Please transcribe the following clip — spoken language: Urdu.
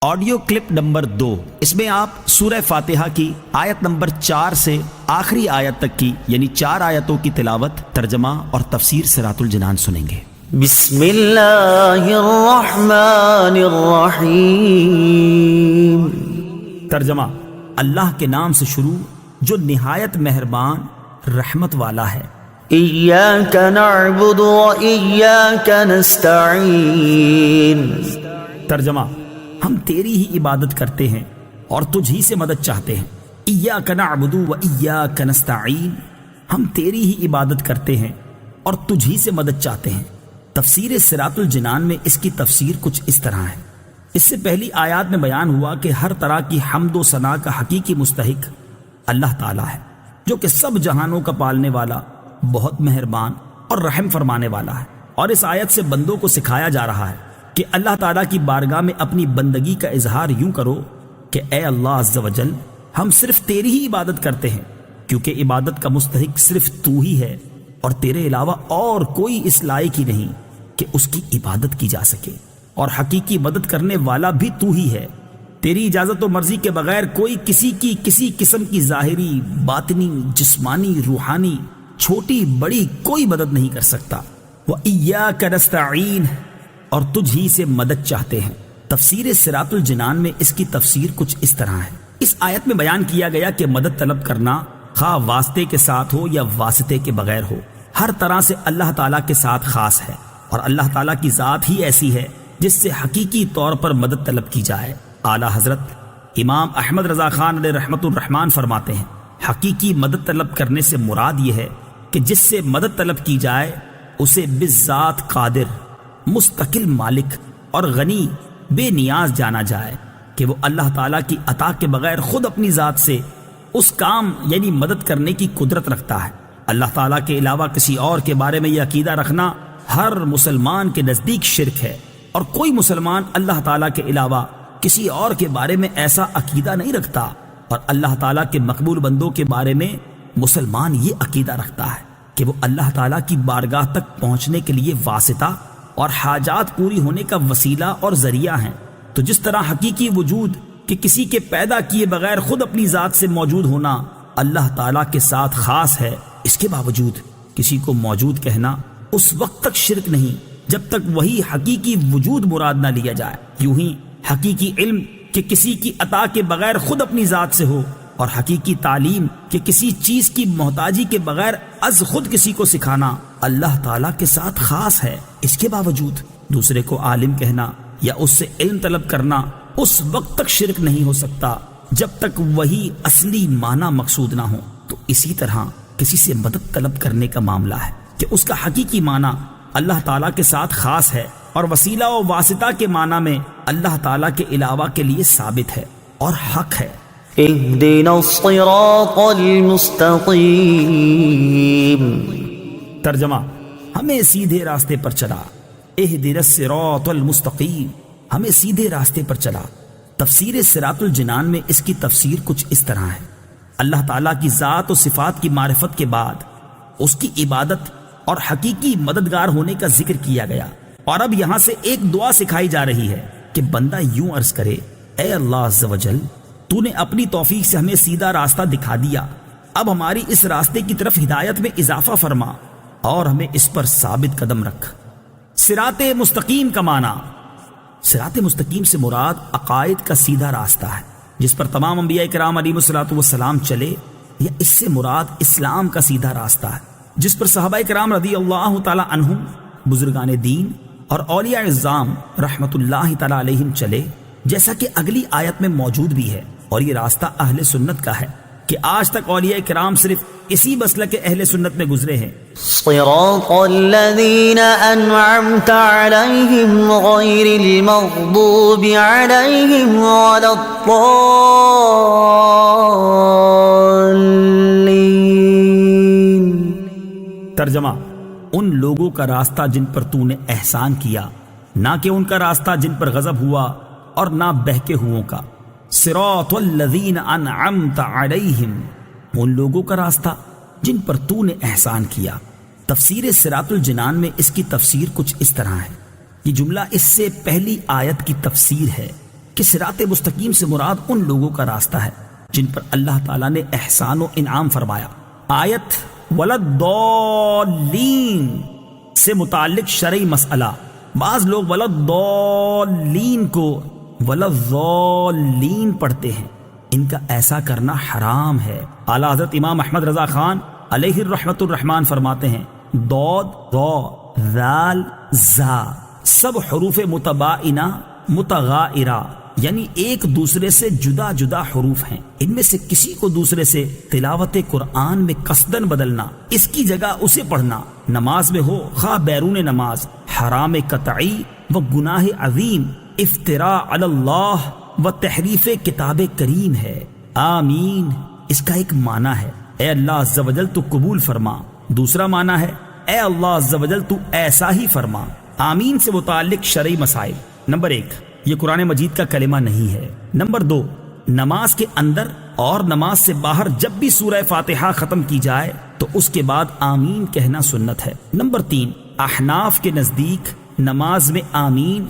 آڈیو کلپ نمبر 2، اس میں آپ سورہ فاتحہ کی آیت نمبر 4 سے آخری آیت تک کی یعنی 4 آیتوں کی تلاوت، ترجمہ اور تفسیر صراط الجنان سنیں گے۔ بسم اللہ الرحمن الرحیم۔ ترجمہ: اللہ کے نام سے شروع جو نہایت مہربان رحمت والا ہے۔ ایاک نعبد و ایاک نستعین۔ ترجمہ: ہم تیری ہی عبادت کرتے ہیں اور تجھ ہی سے مدد چاہتے ہیں۔ ایاک نعبد و ایاک نستعین، ہم تیری ہی عبادت کرتے ہیں اور تجھ ہی سے مدد چاہتے ہیں۔ تفسیر صراط الجنان میں اس کی تفسیر کچھ اس طرح ہے۔ اس سے پہلی آیات میں بیان ہوا کہ ہر طرح کی حمد و ثنا کا حقیقی مستحق اللہ تعالیٰ ہے، جو کہ سب جہانوں کا پالنے والا، بہت مہربان اور رحم فرمانے والا ہے۔ اور اس آیت سے بندوں کو سکھایا جا رہا ہے کہ اللہ تعالیٰ کی بارگاہ میں اپنی بندگی کا اظہار یوں کرو کہ اے اللہ عز و جل، ہم صرف تیری ہی عبادت کرتے ہیں، کیونکہ عبادت کا مستحق صرف تو ہی ہے اور تیرے علاوہ اور کوئی اس لائق ہی نہیں کہ اس کی عبادت کی جا سکے، اور حقیقی مدد کرنے والا بھی تو ہی ہے۔ تیری اجازت و مرضی کے بغیر کوئی کسی قسم کی ظاہری، باطنی، جسمانی، روحانی، چھوٹی بڑی کوئی مدد نہیں کر سکتا۔ وَإِيَّاكَ نَسْتَعِينُ، اور تجھ ہی سے مدد چاہتے ہیں۔ تفسیر صراط الجنان میں اس کی تفسیر کچھ اس طرح ہے۔ اس آیت میں بیان کیا گیا کہ مدد طلب کرنا خواہ واسطے کے ساتھ ہو یا واسطے کے بغیر ہو، ہر طرح سے اللہ تعالیٰ کے ساتھ خاص ہے، اور اللہ تعالیٰ کی ذات ہی ایسی ہے جس سے حقیقی طور پر مدد طلب کی جائے۔ اعلیٰ حضرت امام احمد رضا خان علیہ رحمت الرحمان فرماتے ہیں، حقیقی مدد طلب کرنے سے مراد یہ ہے کہ جس سے مدد طلب کی جائے اسے بالذات قادر، مستقل مالک اور غنی، بے نیاز جانا جائے کہ وہ اللہ تعالیٰ کی عطا کے بغیر خود اپنی ذات سے اس کام یعنی مدد کرنے کی قدرت رکھتا ہے۔ اللہ تعالیٰ کے علاوہ کسی اور کے بارے میں یہ عقیدہ رکھنا ہر مسلمان کے نزدیک شرک ہے، اور کوئی مسلمان اللہ تعالیٰ کے علاوہ کسی اور کے بارے میں ایسا عقیدہ نہیں رکھتا، اور اللہ تعالیٰ کے مقبول بندوں کے بارے میں مسلمان یہ عقیدہ رکھتا ہے کہ وہ اللہ تعالیٰ کی بارگاہ تک پہنچنے کے لیے واسطہ اور حاجات پوری ہونے کا وسیلہ اور ذریعہ ہیں۔ تو جس طرح حقیقی وجود کہ کسی کے پیدا کیے بغیر خود اپنی ذات سے موجود ہونا اللہ تعالیٰ کے ساتھ خاص ہے، اس کے باوجود کسی کو موجود کہنا اس وقت تک شرک نہیں جب تک وہی حقیقی وجود مراد نہ لیا جائے۔ یوں ہی حقیقی علم کہ کسی کی عطا کے بغیر خود اپنی ذات سے ہو، اور حقیقی تعلیم کہ کسی چیز کی محتاجی کے بغیر از خود کسی کو سکھانا اللہ تعالیٰ کے ساتھ خاص ہے، اس کے باوجود دوسرے کو عالم کہنا یا اس سے علم طلب کرنا اس وقت تک شرک نہیں ہو سکتا جب تک وہی اصلی معنی مقصود نہ ہو۔ تو اسی طرح کسی سے مدد طلب کرنے کا معاملہ ہے کہ اس کا حقیقی معنی اللہ تعالیٰ کے ساتھ خاص ہے، اور وسیلہ و واسطہ کے معنی میں اللہ تعالیٰ کے علاوہ کے لیے ثابت ہے اور حق ہے۔ اہدنا الصراط المستقیم۔ ترجمہ: ہمیں سیدھے راستے پر چلا۔ اہدنا الصراط المستقیم، ہمیں سیدھے راستے پر چلا۔ تفسیر صراط الجنان میں اس کی تفسیر کچھ اس طرح ہے۔ اللہ تعالیٰ کی ذات و صفات کی معرفت کے بعد اس کی عبادت اور حقیقی مددگار ہونے کا ذکر کیا گیا، اور اب یہاں سے ایک دعا سکھائی جا رہی ہے کہ بندہ یوں عرض کرے، اے اللہ عز و جل، تو نے اپنی توفیق سے ہمیں سیدھا راستہ دکھا دیا، اب ہماری اس راستے کی طرف ہدایت میں اضافہ فرما اور ہمیں اس پر ثابت قدم رکھ۔ صراط مستقیم کا معنی، صراط مستقیم سے مراد عقائد کا سیدھا راستہ ہے جس پر تمام انبیاء کرام علیہم الصلوۃ والسلام چلے، یا اس سے مراد اسلام کا سیدھا راستہ ہے جس پر صحابہ کرام رضی اللہ تعالی عنہم، بزرگان دین اور اولیاء اعظام رحمت اللہ تعالی علیہم چلے، جیسا کہ اگلی آیت میں موجود بھی ہے۔ اور یہ راستہ اہل سنت کا ہے کہ آج تک اولیاء کرام صرف اسی مسلک اہل سنت میں گزرے ہیں۔ صراط الذین انعمت علیہم غیر المغضوب علیہم ولا الضالین۔ ترجمہ: ان لوگوں کا راستہ جن پر تو نے احسان کیا، نہ کہ ان کا راستہ جن پر غضب ہوا اور نہ بہکے ہوئوں کا۔ صراط الذین انعمت علیہم، ان لوگوں کا راستہ جن پر تو نے احسان کیا۔ تفسیر صراط الجنان میں اس کی تفسیر کچھ اس طرح ہے۔ یہ جملہ اس سے پہلی آیت کی تفسیر ہے کہ صراط مستقیم سے مراد ان لوگوں کا راستہ ہے جن پر اللہ تعالیٰ نے احسان و انعام فرمایا۔ آیت ولضالین سے متعلق شرعی مسئلہ، بعض لوگ ولضالین کو ولضالین پڑھتے ہیں، ان کا ایسا کرنا حرام ہے۔ اعلیٰ حضرت امام احمد رضا خان علیہ الرحمت الرحمان فرماتے ہیں ضاد ضا ذال زا سب حروف متباینہ متغائرہ یعنی ایک دوسرے سے جدا جدا حروف ہیں، ان میں سے کسی کو دوسرے سے تلاوت قرآن میں قصدن بدلنا، اس کی جگہ اسے پڑھنا، نماز میں ہو خواہ بیرون نماز، حرام قطعی و گناہ عظیم، افتراء علی اللہ و تحریف کتاب کریم ہے۔ آمین اس کا ایک معنی ہے اے اللہ عز و جل تو قبول فرما، دوسرا معنی ہے اے اللہ عز و جل تو ایسا ہی فرما۔ آمین سے متعلق شرعی مسائل، نمبر 1 یہ قرآن مجید کا کلمہ نہیں ہے۔ نمبر 2 نماز کے اندر اور نماز سے باہر جب بھی سورہ فاتحہ ختم کی جائے تو اس کے بعد آمین کہنا سنت ہے۔ نمبر 3 احناف کے نزدیک نماز میں آمین